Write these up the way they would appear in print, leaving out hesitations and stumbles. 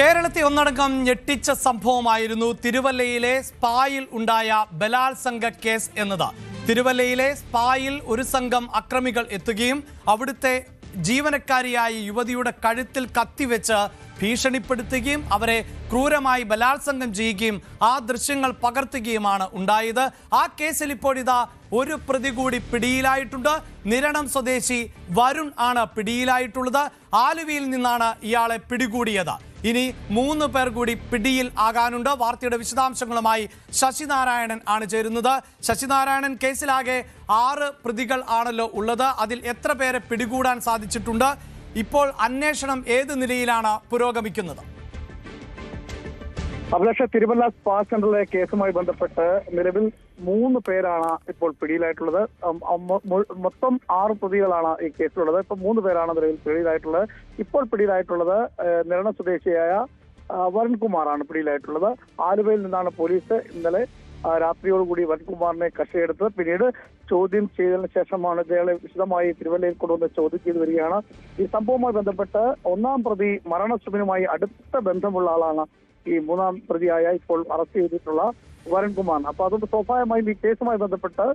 കേരളത്തെ ഒന്നടങ്കം ഞെട്ടിച്ച സംഭവമായിരുന്നു തിരുവല്ലയിലെ സ്പായിൽ ഉണ്ടായ ബലാത്സംഗ കേസ് എന്നത്. തിരുവല്ലയിലെ സ്പായിൽ ഒരു സംഘം അക്രമികൾ എത്തുകയും അവിടുത്തെ ജീവനക്കാരിയായ യുവതിയുടെ കഴുത്തിൽ കത്തിവെച്ച് ഭീഷണിപ്പെടുത്തുകയും അവരെ ക്രൂരമായി ബലാത്സംഗം ചെയ്യുകയും ആ ദൃശ്യങ്ങൾ പകർത്തുകയുമാണ് ഉണ്ടായത്. ആ കേസിൽ ഇപ്പോഴിതാ ഒരു പ്രതി കൂടി പിടിയിലായിട്ടുണ്ട്. നിരണം സ്വദേശി വരുൺ ആണ് പിടിയിലായിട്ടുള്ളത്. ആലുവയിൽ നിന്നാണ് ഇയാളെ പിടികൂടിയത്. ഇനി 3 പേർ കൂടി പിടിയിൽ ആകാനുണ്ട്. വാർത്തയുടെ വിശദാംശങ്ങളുമായി ശശിനാരായണൻ ആണ് ചേരുന്നത്. ശശിനാരായണൻ, കേസിലാകെ 6 പ്രതികൾ ആണല്ലോ ഉള്ളത്. അതിൽ എത്ര പേരെ പിടികൂടാൻ സാധിച്ചിട്ടുണ്ട്? ഇപ്പോൾ അന്വേഷണം ഏത് നിലയിലാണ് പുരോഗമിക്കുന്നത്? അഭിലാഷ, തിരുവല്ല സ്പാ സെന്ററിലെ കേസുമായി ബന്ധപ്പെട്ട് നിലവിൽ 3 പേരാണ് ഇപ്പോൾ പിടിയിലായിട്ടുള്ളത്. മൊത്തം 6 പ്രതികളാണ് ഈ കേസിലുള്ളത്. ഇപ്പൊ 3 പേരാണ് നിലവിൽ പിടിയിലായിട്ടുള്ളത്. ഇപ്പോൾ പിടിയിലായിട്ടുള്ളത് നിരണം സ്വദേശിയായ വരുൺകുമാറാണ് പിടിയിലായിട്ടുള്ളത്. ആലുവയിൽ നിന്നാണ് പോലീസ് ഇന്നലെ രാത്രിയോടുകൂടി വരുൺകുമാറിനെ കസ്റ്റഡിയെടുത്തത്. പിന്നീട് ചോദ്യം ചെയ്തതിനു ശേഷമാണ് ഇയാളെ വിശദമായി തിരുവല്ലയിൽ കൊണ്ടുവന്ന് ചോദ്യം ചെയ്തു വരികയാണ്. ഈ സംഭവവുമായി ബന്ധപ്പെട്ട് 1-ാം പ്രതി മരണശുഭനുമായി അടുത്ത ബന്ധമുള്ള ആളാണ് ഈ 3-ാം പ്രതിയായ ഇപ്പോൾ അറസ്റ്റ് ചെയ്തിട്ടുള്ള വരുൺകുമാർ. അപ്പൊ അതുകൊണ്ട് സ്വാഭാവികമായും ഈ കേസുമായി ബന്ധപ്പെട്ട്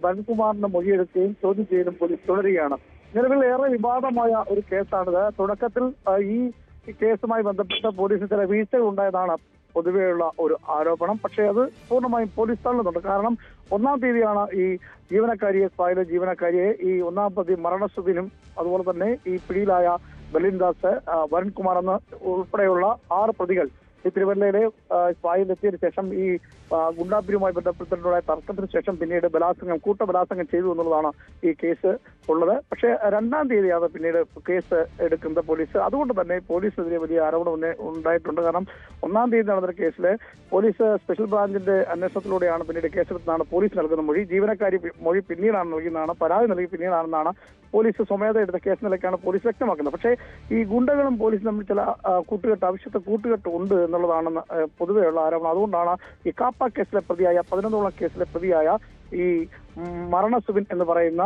വരുൺകുമാറിന്റെ മൊഴിയെടുക്കുകയും ചോദ്യം ചെയ്യലും പോലീസ് തുടരുകയാണ്. നിലവിൽ ഏറെ വിവാദമായ ഒരു കേസാണിത്. തുടക്കത്തിൽ ഈ കേസുമായി ബന്ധപ്പെട്ട് പോലീസിന് ചില വീഴ്ചകൾ ഉണ്ടായതാണ് പൊതുവെയുള്ള ഒരു ആരോപണം. പക്ഷേ അത് പൂർണ്ണമായും പോലീസ് തള്ളുന്നുണ്ട്. കാരണം 1-ാം തീയതിയാണ് ഈ സ്പായിലെ ജീവനക്കാരിയെ ഈ 1-ാം പ്രതി മരണസുദിനും അതുപോലെ തന്നെ ഈ പിടിയിലായ ബലിൻദാസ്, വരുൺകുമാർ എന്ന ഉൾപ്പെടെയുള്ള 6 പ്രതികൾ ഈ തിരുവല്ലയിലെ സ്പായിലെത്തിയതിനു ശേഷം ഈ ഗുണ്ടാപ്പിരിയുമായി ബന്ധപ്പെട്ടിട്ടുള്ള തർക്കത്തിന് ശേഷം പിന്നീട് കൂട്ടബലാത്സംഗം ചെയ്തു എന്നുള്ളതാണ് ഈ കേസ് ഉള്ളത്. പക്ഷേ 2-ാം തീയതിയാണ് പിന്നീട് കേസ് എടുക്കുന്നത് പോലീസ്. അതുകൊണ്ട് തന്നെ പോലീസിനെതിരെ വലിയ ആരോപണം ഉണ്ടായിട്ടുണ്ട്. കാരണം 1-ാം തീയതി നടന്ന കേസിലെ പോലീസ് സ്പെഷ്യൽ ബ്രാഞ്ചിന്റെ അന്വേഷണത്തിലൂടെയാണ് പിന്നീട് കേസെടുത്തതാണ് പോലീസ് നൽകുന്ന മൊഴി. ജീവനക്കാരി മൊഴി പിന്നീടാണ് നൽകുന്നതാണ്, പരാതി നൽകി പിന്നീടാണെന്നാണ് പോലീസ് സ്വമേധ എടുത്ത കേസ് നിലയ്ക്കാണ് പോലീസ് വ്യക്തമാക്കുന്നത്. പക്ഷേ ഈ ഗുണ്ടകളും പോലീസും തമ്മിൽ ചില അവിശ്വസ്ത കൂട്ടുകെട്ട് ഉണ്ട് എന്നുള്ളതാണ് പൊതുവെയുള്ള ആരോപണം. അതുകൊണ്ടാണ് ഈ കാപ്പ കേസിലെ പ്രതിയായ 11ഓളം കേസിലെ പ്രതിയായ ഈ മരണസുബിൻ എന്ന് പറയുന്ന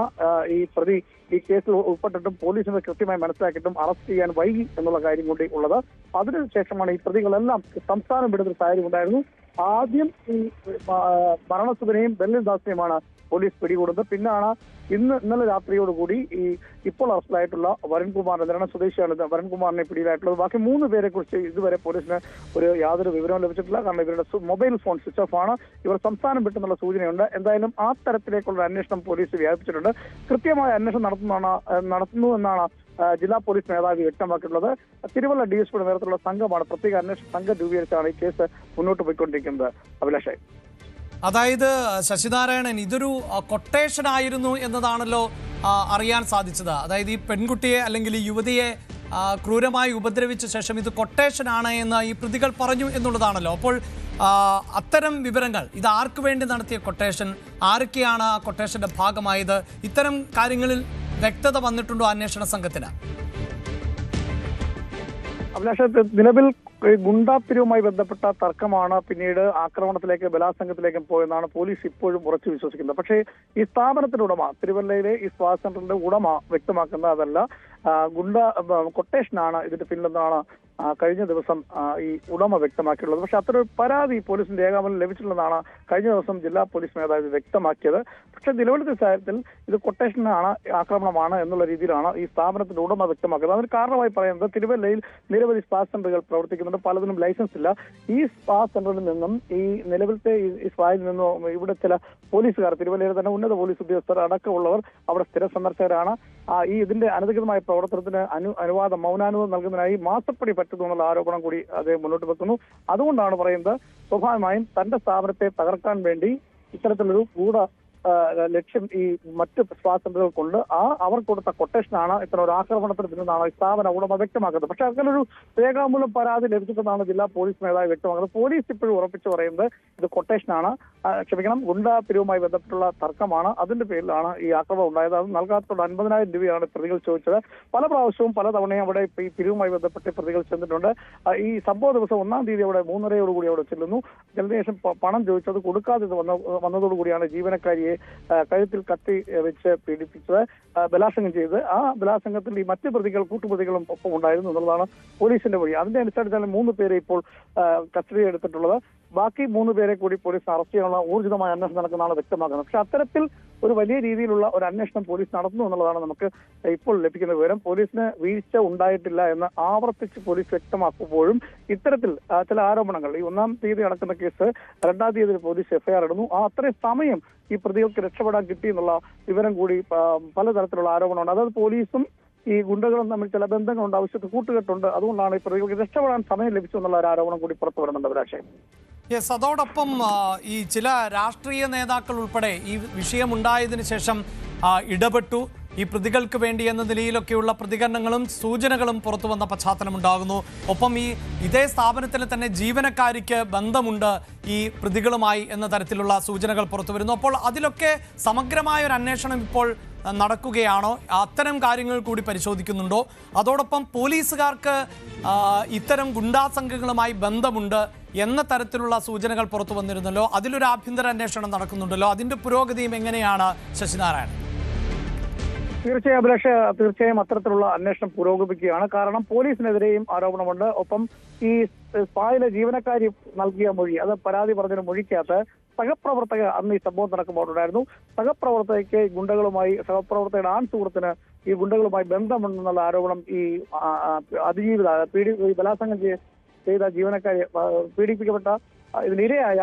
ഈ പ്രതി ഈ കേസിൽ ഉൾപ്പെട്ടിട്ടും പോലീസിന് കൃത്യമായി മനസ്സിലാക്കിയിട്ടും അറസ്റ്റ് ചെയ്യാൻ വൈകി എന്നുള്ള കാര്യം കൂടി ഉള്ളത്. അതിനുശേഷമാണ് ഈ പ്രതികളെല്ലാം സംസ്ഥാനം വിടുന്ന സാഹചര്യം ഉണ്ടായിരുന്നു. ആദ്യം ഈ മരണസുബിനെയും ബലിൻദാസിനെയുമാണ് പോലീസ് പിടികൂടുന്നത്. പിന്നാണ് ഇന്നലെ രാത്രിയോടുകൂടി ഈ ഇപ്പോൾ അറസ്റ്റിലായിട്ടുള്ള വരുൺകുമാറിന്റെ നിരണം സ്വദേശിയാണ് വരുൺകുമാറിനെ പിടിയിലായിട്ടുള്ളത്. ബാക്കി 3 പേരെ കുറിച്ച് ഇതുവരെ പോലീസിന് യാതൊരു വിവരവും ലഭിച്ചിട്ടില്ല. കാരണം ഇവരുടെ മൊബൈൽ ഫോൺ സ്വിച്ച് ഓഫ് ആണ്. ഇവർ സംസ്ഥാനം വിട്ടെന്നുള്ള സൂചനയുണ്ട്. എന്തായാലും ആ തരത്തിലേക്കുള്ള അന്വേഷണം പോലീസ് വ്യാപിപ്പിച്ചിട്ടുണ്ട്. കൃത്യമായ അന്വേഷണം നടത്തുന്നു എന്നാണ് ജില്ലാ പോലീസ് മേധാവി വ്യക്തമാക്കിയിട്ടുള്ളത്. തിരുവല്ല ഡിഎസ്പിയുടെ നേതൃത്വത്തിലുള്ള സംഘമാണ്, പ്രത്യേക അന്വേഷണ സംഘം രൂപീകരിച്ചാണ് ഈ കേസ് മുന്നോട്ട് പോയിക്കൊണ്ടിരിക്കുന്നത്. അഭിലാഷേ, അതായത് ശശിനാരായണൻ, ഇതൊരു കൊട്ടേഷൻ ആയിരുന്നു എന്നതാണല്ലോ അറിയാൻ സാധിച്ചത്. അതായത് ഈ പെൺകുട്ടിയെ അല്ലെങ്കിൽ ഈ യുവതിയെ ക്രൂരമായി ഉപദ്രവിച്ച ശേഷം ഇത് കൊട്ടേഷനാണ് എന്ന് ഈ പ്രതികൾ പറഞ്ഞു എന്നുള്ളതാണല്ലോ. അപ്പോൾ അത്തരം വിവരങ്ങൾ, ഇത് ആർക്ക് വേണ്ടി നടത്തിയ കൊട്ടേഷൻ, ആരൊക്കെയാണ് ആ കൊട്ടേഷന്റെ ഭാഗമായത്, ഇത്തരം കാര്യങ്ങളിൽ വ്യക്തത വന്നിട്ടുണ്ടോ അന്വേഷണ സംഘത്തിന്? അഭിലാഷ, നിലവിൽ ഗുണ്ടാപ്പിരിവുമായി ബന്ധപ്പെട്ട തർക്കമാണ് പിന്നീട് ആക്രമണത്തിലേക്ക് ബലാത്സംഗത്തിലേക്കും പോയെന്നാണ് പോലീസ് ഇപ്പോഴും ഉറച്ചു വിശ്വസിക്കുന്നത്. പക്ഷേ ഈ സ്ഥാപനത്തിന്റെ ഉടമ, തിരുവല്ലയിലെ ഈ സ്പാ സെന്ററിന്റെ ഉടമ വ്യക്തമാക്കുന്നത് അതല്ല, കൊട്ടേഷനാണ് ഇതിന്റെ പിന്നിലെന്നാണ് കഴിഞ്ഞ ദിവസം ഈ ഉടമ വ്യക്തമാക്കിയിട്ടുള്ളത്. പക്ഷെ അത്തരം പരാതി പോലീസിന്റെ രേഖാമൂലം ലഭിച്ചിട്ടുള്ളതാണ് കഴിഞ്ഞ ദിവസം ജില്ലാ പോലീസ് മേധാവി വ്യക്തമാക്കിയത്. പക്ഷെ നിലവിലത്തെ സാഹചര്യത്തിൽ ഇത് കൊട്ടേഷനാണ്, ആക്രമണമാണ് എന്നുള്ള രീതിയിലാണ് ഈ സ്ഥാപനത്തിന്റെ ഉടമ വ്യക്തമാക്കുന്നത്. അതിന് കാരണമായി പറയുന്നത് തിരുവല്ലയിൽ നിരവധി സ്പാ സെന്ററുകൾ പ്രവർത്തിക്കുന്നുണ്ട്, പലതിനും ലൈസൻസ് ഇല്ല. ഈ സ്പാ സെന്ററിൽ നിന്നും ഈ നിലവിലത്തെ ഈ സ്പായിൽ നിന്നും ഇവിടെ ചില പോലീസുകാർ, തിരുവല്ലയിൽ തന്നെ ഉന്നത പോലീസ് ഉദ്യോഗസ്ഥർ അടക്കമുള്ളവർ അവിടെ സ്ഥിര സന്ദർശകരാണ്. ഇതിന്റെ അനധികൃതമായ പ്രവർത്തനത്തിന് മൗനാനുവാദം നൽകുന്നതിനായി മാസപ്പടി പറ്റുന്നു എന്നുള്ള ആരോപണം കൂടി അദ്ദേഹം മുന്നോട്ട് വെക്കുന്നു. അതുകൊണ്ടാണ് പറയുന്നത് സ്വാഭാവികമായും തന്റെ സ്ഥാപനത്തെ തകർക്കാൻ വേണ്ടി ഇത്തരത്തിലൊരു ലക്ഷ്യം ഈ മറ്റ് സ്പാ സെന്ററുകൾക്കുണ്ട്. അവർ കൊടുത്ത കൊട്ടേഷനാണ് ഇത്തരം ഒരു ആക്രമണത്തിന് പിന്നിലാണ് ഈ സ്ഥാപന ഉടമ വ്യക്തമാക്കുന്നത്. പക്ഷെ അങ്ങനൊരു രേഖാമൂലം പരാതി ലഭിച്ചിട്ടെന്നാണ് ജില്ലാ പോലീസ് മേധാവി വ്യക്തമാക്കുന്നത്. പോലീസ് ഇപ്പോഴും ഉറപ്പിച്ചു പറയുന്നത് ഇത് കൊട്ടേഷനാണ്, ഗുണ്ടാ പിരിവുമായി ബന്ധപ്പെട്ടുള്ള തർക്കമാണ്, അതിന്റെ പേരിലാണ് ഈ ആക്രമണം ഉണ്ടായത്. അത് നൽകാത്തോട് 50,000 രൂപയാണ് പ്രതികൾ ചോദിച്ചത്. പല പ്രാവശ്യവും പലതവണയും അവിടെ ഈ പിരിവുമായി ബന്ധപ്പെട്ട് പ്രതികൾ ചെന്നിട്ടുണ്ട്. ഈ സംഭവ ദിവസം 1-ാം തീയതി അവിടെ 3:30 അവിടെ ചെല്ലുന്നു. അതിനുശേഷം പണം ചോദിച്ചത് കൊടുക്കാതെ വന്നതോടുകൂടിയാണ് ജീവനക്കാരിയെ ജീവനക്കാരിയെ കഴുത്തിൽ കത്തി വെച്ച് പീഡിപ്പിച്ചത്, ബലാത്സംഗം ചെയ്ത് ആ ബലാത്സംഗത്തിൽ ഈ മറ്റു പ്രതികൾ കൂട്ടുപ്രതികളും ഒപ്പം ഉണ്ടായിരുന്നു എന്നുള്ളതാണ് പോലീസിന്റെ മൊഴി. അതിന്റെ അടിസ്ഥാനത്തിലാണ് 3 പേരെ ഇപ്പോൾ കസ്റ്റഡി എടുത്തിട്ടുള്ളത്. ബാക്കി 3 പേരെ കൂടി പോലീസ് അറസ്റ്റ് ചെയ്യാനുള്ള ഊർജിതമായ അന്വേഷണം നടക്കുന്നതാണ് വ്യക്തമാക്കുന്നത്. പക്ഷെ അത്തരത്തിൽ ഒരു വലിയ രീതിയിലുള്ള ഒരു അന്വേഷണം പോലീസ് നടത്തുന്നു എന്നുള്ളതാണ് നമുക്ക് ഇപ്പോൾ ലഭിക്കുന്ന വിവരം. പോലീസിന് വീഴ്ച ഉണ്ടായിട്ടില്ല എന്ന് ആവർത്തിച്ച് പോലീസ് വ്യക്തമാക്കുമ്പോഴും ഇത്തരത്തിൽ ചില ആരോപണങ്ങൾ, ഈ 1-ാം തീയതി നടക്കുന്ന കേസ് 2-ാം തീയതി പോലീസ് എഫ്ഐആർ ഇടുന്നു, ആ അത്രയും സമയം ഈ പ്രതികൾക്ക് രക്ഷപ്പെടാൻ കിട്ടി എന്നുള്ള വിവരം കൂടി പലതരത്തിലുള്ള ആരോപണമുണ്ട്. അതായത് പോലീസും ഈ ഗുണ്ടകളും തമ്മിൽ ചില ബന്ധങ്ങളുണ്ട്, ആവശ്യത്തിൽ കൂട്ടുകെട്ടുണ്ട്, അതുകൊണ്ടാണ് ഈ പ്രതികൾക്ക് രക്ഷപ്പെടാൻ സമയം ലഭിച്ചു എന്നുള്ള ഒരു ആരോപണം കൂടി പുറത്തു വരുന്നുണ്ട് അഭിലാഷേ. യെസ്, അതോടൊപ്പം ഈ ചില രാഷ്ട്രീയ നേതാക്കൾ ഉൾപ്പെടെ ഈ വിഷയമുണ്ടായതിനു ശേഷം ഇടപെട്ടു. ഈ പ്രതികൾക്ക് വേണ്ടി എന്ന നിലയിലൊക്കെയുള്ള പ്രതികരണങ്ങളും സൂചനകളും പുറത്തു വന്ന പശ്ചാത്തലമുണ്ടാകുന്നു. ഒപ്പം ഇതേ സ്ഥാപനത്തിലെ തന്നെ ജീവനക്കാരിക്ക് ബന്ധമുണ്ട് ഈ പ്രതികളുമായി എന്ന തരത്തിലുള്ള സൂചനകൾ പുറത്തു വരുന്നു. അപ്പോൾ അതിലൊക്കെ സമഗ്രമായ ഒരു അന്വേഷണം ഇപ്പോൾ നടക്കുകയാണോ? അത്തരം കാര്യങ്ങൾ കൂടി പരിശോധിക്കുന്നുണ്ടോ? അതോടൊപ്പം പോലീസുകാർക്ക് ഇത്തരം ഗുണ്ടാ സംഘങ്ങളുമായി ബന്ധമുണ്ട് എന്ന തരത്തിലുള്ള സൂചനകൾ പുറത്തു വന്നിരുന്നല്ലോ, അതിലൊരു ആഭ്യന്തര അന്വേഷണം നടക്കുന്നുണ്ടല്ലോ, അതിന്റെ പുരോഗതിയും എങ്ങനെയാണ് ശശിനാരായണൻ? തീർച്ചയായും അഭിലാഷ്, തീർച്ചയായും അത്തരത്തിലുള്ള അന്വേഷണം പുരോഗമിക്കുകയാണ്. കാരണം പോലീസിനെതിരെയും ആരോപണമുണ്ട്. ഒപ്പം ഈ സ്പായിലെ ജീവനക്കാരി നൽകിയ മൊഴി, അത് പരാതി പറഞ്ഞൊരു മൊഴിക്കകത്ത് സഹപ്രവർത്തക അന്ന് ഈ സംഭവം നടക്കുമ്പോൾ ഉണ്ടായിരുന്നു. സഹപ്രവർത്തകയ്ക്ക് ഗുണ്ടകളുമായി, സഹപ്രവർത്തകയുടെ ആൺ സുഹൃത്തിന് ഈ ഗുണ്ടകളുമായി ബന്ധമുണ്ടെന്നുള്ള ആരോപണം ഈ ബലാത്സംഗം ചെയ്ത ജീവനക്കാരി, പീഡിപ്പിക്കപ്പെട്ട ഇതിനിരയായ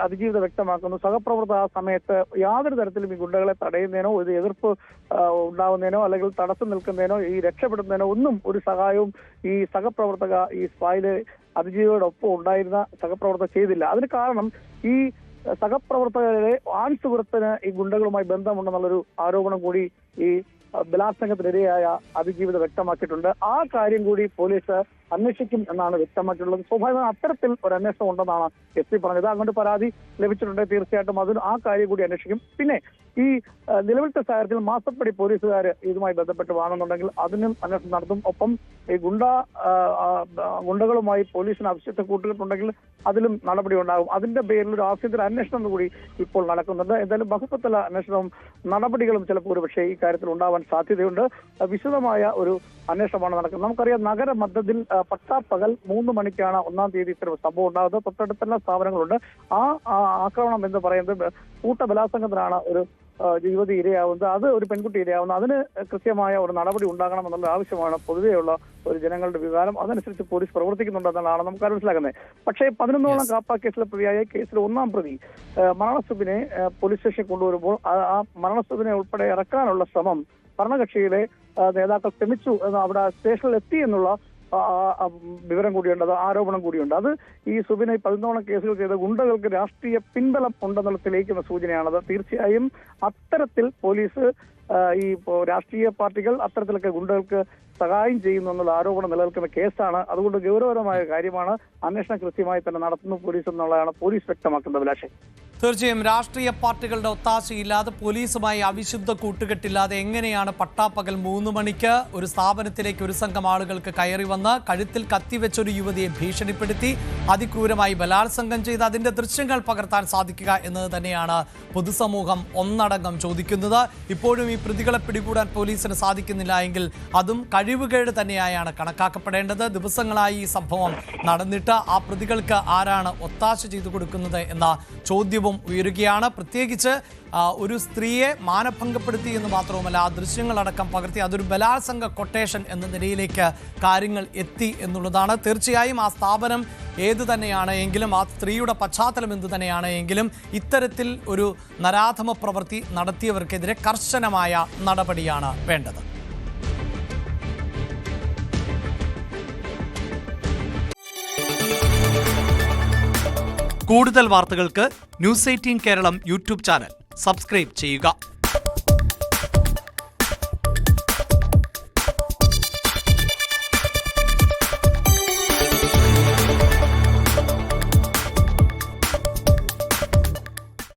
അതിജീവിത വ്യക്തമാക്കുന്നു. സഹപ്രവർത്തക ആ സമയത്ത് യാതൊരു തരത്തിലും ഈ ഗുണ്ടകളെ തടയുന്നതിനോ ഇത് എതിർപ്പ് ഉണ്ടാവുന്നതിനോ അല്ലെങ്കിൽ തടസ്സം നിൽക്കുന്നതിനോ ഈ രക്ഷപ്പെടുന്നതിനോ ഒന്നും ഒരു സഹായവും ഈ സഹപ്രവർത്തക, ഈ സ്പായിലെ അതിജീവിയോടൊപ്പം ഉണ്ടായിരുന്ന സഹപ്രവർത്തക ചെയ്തില്ല. അതിന് കാരണം ഈ സഹപ്രവർത്തകരുടെ ആൺ സുഹൃത്തിന് ഈ ഗുണ്ടകളുമായി ബന്ധമുണ്ടെന്നുള്ളൊരു ആരോപണം കൂടി ഈ ബലാത്സംഗത്തിനിരയായ അതിജീവിത വ്യക്തമാക്കിയിട്ടുണ്ട്. ആ കാര്യം കൂടി പോലീസ് അന്വേഷിക്കും എന്നാണ് വ്യക്തമാക്കിയിട്ടുള്ളത്. സ്വാഭാവികമായി അത്തരത്തിൽ ഒരു അന്വേഷണം ഉണ്ടെന്നാണ് SP പറഞ്ഞത്. അങ്ങോട്ട് പരാതി ലഭിച്ചിട്ടുണ്ടെങ്കിൽ തീർച്ചയായിട്ടും അതിന് ആ കാര്യം കൂടി അന്വേഷിക്കും. പിന്നെ ഈ നിലവിലത്തെ സാഹചര്യത്തിൽ മാസപ്പടി പോലീസുകാർ ഇതുമായി ബന്ധപ്പെട്ട് വാങ്ങുന്നുണ്ടെങ്കിൽ അതിനും അന്വേഷണം നടത്തും. ഒപ്പം ഈ ഗുണ്ടകളുമായി പോലീസിന് ആവശ്യത്തെ കൂട്ടുകെട്ടുണ്ടെങ്കിൽ അതിലും നടപടി ഉണ്ടാകും. അതിന്റെ പേരിൽ ഒരു ആഭ്യന്തര അന്വേഷണം കൂടി ഇപ്പോൾ നടക്കുന്നുണ്ട്. എന്തായാലും ബഹുത്തല അന്വേഷണവും നടപടികളും ചിലപ്പോൾ ഒരു പക്ഷേ ഈ കാര്യത്തിൽ ഉണ്ടാവാൻ സാധ്യതയുണ്ട്. വിശദമായ ഒരു അന്വേഷണമാണ് നടക്കുന്നത്. നമുക്കറിയാം, നഗരമധ്യത്തിൽ പട്ടാപ്പകൽ 3 മണിക്കാണ് 1-ാം തീയതി ഇത്തരം സംഭവം ഉണ്ടാകുന്നത്. തൊട്ടടുത്തുള്ള സ്ഥാപനങ്ങളുണ്ട്. ആ ആക്രമണം എന്ന് പറയുന്നത് കൂട്ട ബലാത്സംഗത്തിനാണ് ഒരു യുവതി ഇരയാവുന്നത്, അത് ഒരു പെൺകുട്ടി ഇരയാവുന്നത്. അതിന് കൃത്യമായ ഒരു നടപടി ഉണ്ടാകണം എന്നുള്ള ആവശ്യമാണ് പൊതുവെയുള്ള ഒരു ജനങ്ങളുടെ വികാരം. അതനുസരിച്ച് പോലീസ് പ്രവർത്തിക്കുന്നുണ്ടെന്നാണ് നമുക്ക് മനസ്സിലാക്കുന്നത്. പക്ഷേ 11ഓളം കാപ്പ കേസിലെ പ്രതിയായ കേസിലെ 1-ാം പ്രതി മരണസുബിനെ പോലീസ് സ്റ്റേഷനിൽ കൊണ്ടുവരുമ്പോൾ ആ മരണസുബിനെ ഉൾപ്പെടെ ഇറക്കാനുള്ള ശ്രമം ഭരണകക്ഷിയിലെ നേതാക്കൾ ശ്രമിച്ചു എന്ന് അവിടെ സ്റ്റേഷനിൽ എത്തി എന്നുള്ള വിവരം കൂടിയുണ്ട്, അത് ആരോപണം കൂടിയുണ്ട്. അത് ഈ സുബിനെ 11ഓളം കേസുകൾ ചെയ്ത ഗുണ്ടകൾക്ക് രാഷ്ട്രീയ പിൻബലം ഉണ്ടെന്നുള്ള തെളിയിക്കുന്ന സൂചനയാണത്. തീർച്ചയായും അത്തരത്തിൽ പോലീസ് ഈ രാഷ്ട്രീയ പാർട്ടികൾ അത്തരത്തിലൊക്കെ ഗുണ്ടകൾക്ക് സഹായം ചെയ്യുന്നു എന്നുള്ള ആരോപണം നിലനിൽക്കുന്ന കേസാണ്. അതുകൊണ്ട് ഗൗരവകരമായ കാര്യമാണ്. അന്വേഷണം കൃത്യമായി തന്നെ നടത്തുന്നു പോലീസ് എന്നുള്ളതാണ് പോലീസ് വ്യക്തമാക്കുന്നത്. അഭിലാഷേ, തീർച്ചയായും രാഷ്ട്രീയ പാർട്ടികളുടെ ഒത്താശയില്ലാതെ, പോലീസുമായി അവിശുദ്ധ കൂട്ടുകെട്ടില്ലാതെ എങ്ങനെയാണ് പട്ടാപ്പകൽ 3 മണിക്ക് ഒരു സ്ഥാപനത്തിലേക്ക് ഒരു സംഘം ആളുകൾക്ക് കയറി വന്ന് കഴുത്തിൽ കത്തിവെച്ചൊരു യുവതിയെ ഭീഷണിപ്പെടുത്തി അതിക്രൂരമായി ബലാത്സംഗം ചെയ്ത് അതിന്റെ ദൃശ്യങ്ങൾ പകർത്താൻ സാധിക്കുക എന്നത് തന്നെയാണ് പൊതുസമൂഹം ഒന്നടങ്കം ചോദിക്കുന്നത്. ഇപ്പോഴും ഈ പ്രതികളെ പിടികൂടാൻ പോലീസിന് സാധിക്കുന്നില്ല എങ്കിൽ അതും കഴിവുകേട് തന്നെയായാണ് കണക്കാക്കപ്പെടേണ്ടത്. ദിവസങ്ങളായി ഈ സംഭവം നടന്നിട്ട് ആ പ്രതികൾക്ക് ആരാണ് ഒത്താശ ചെയ്തു കൊടുക്കുന്നത് എന്ന ചോദ്യവും ഉയരുകയാണ്. പ്രത്യേകിച്ച് ഒരു സ്ത്രീയെ മാനഭംഗപ്പെടുത്തി എന്ന് മാത്രവുമല്ല, ആ ദൃശ്യങ്ങളടക്കം പകർത്തി അതൊരു ബലാത്സംഗ കൊട്ടേഷൻ എന്ന നിലയിലേക്ക് കാര്യങ്ങൾ എത്തി എന്നുള്ളതാണ്. തീർച്ചയായും ആ സ്ഥാപനം ഏതു തന്നെയാണ് എങ്കിലും, ആ സ്ത്രീയുടെ പശ്ചാത്തലം എന്തു തന്നെയാണ് എങ്കിലും, ഇത്തരത്തിൽ ഒരു നരാധമ പ്രവൃത്തി നടത്തിയവർക്കെതിരെ കർശനമായ നടപടിയാണ് വേണ്ടത്. കൂടുതൽ വാർത്തകൾക്ക് News 18 Keralam YouTube channel subscribe ചെയ്യുക.